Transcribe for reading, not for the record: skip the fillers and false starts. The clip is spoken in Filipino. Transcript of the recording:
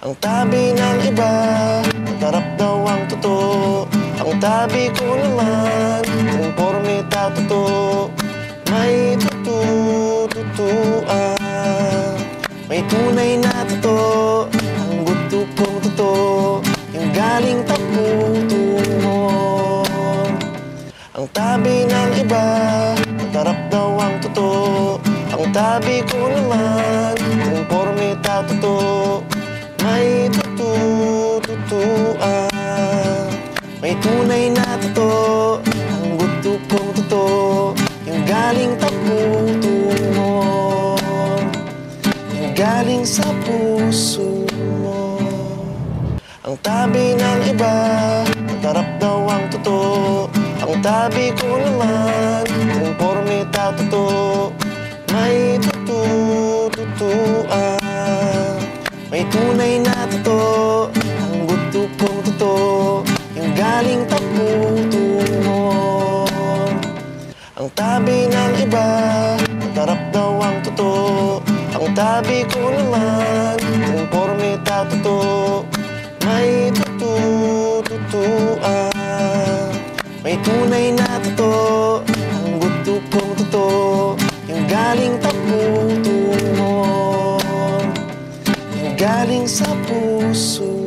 Ang tabi ng iba, masarap daw ang totoo. Ang tabi ko naman, konforme totoo. May tututuan, may tunay na totoo. Ang gusto kong totoo, yung galing taputungo. Ang tabi ng iba, masarap daw ang totoo. Ang tabi ko naman, konforme totoo. May tututuan, may tunay na totoo. Ang gusto kong totoo, yung galing taputungo, yung galing sa puso mo. Ang tabi ng iba, masarap daw ang totoo. Ang tabi ko naman, konforme totoo. May tututuan, may tunay na totoo. Ang gusto kong totoo, yung galing taputungo. Ang tabi ng iba, masarap daw ang totoo. Ang tabi ko naman, konforme totoo. May tututuan, may tunay na totoo. Ang gusto kong totoo, yung galing taputungo, yung galing sa puso.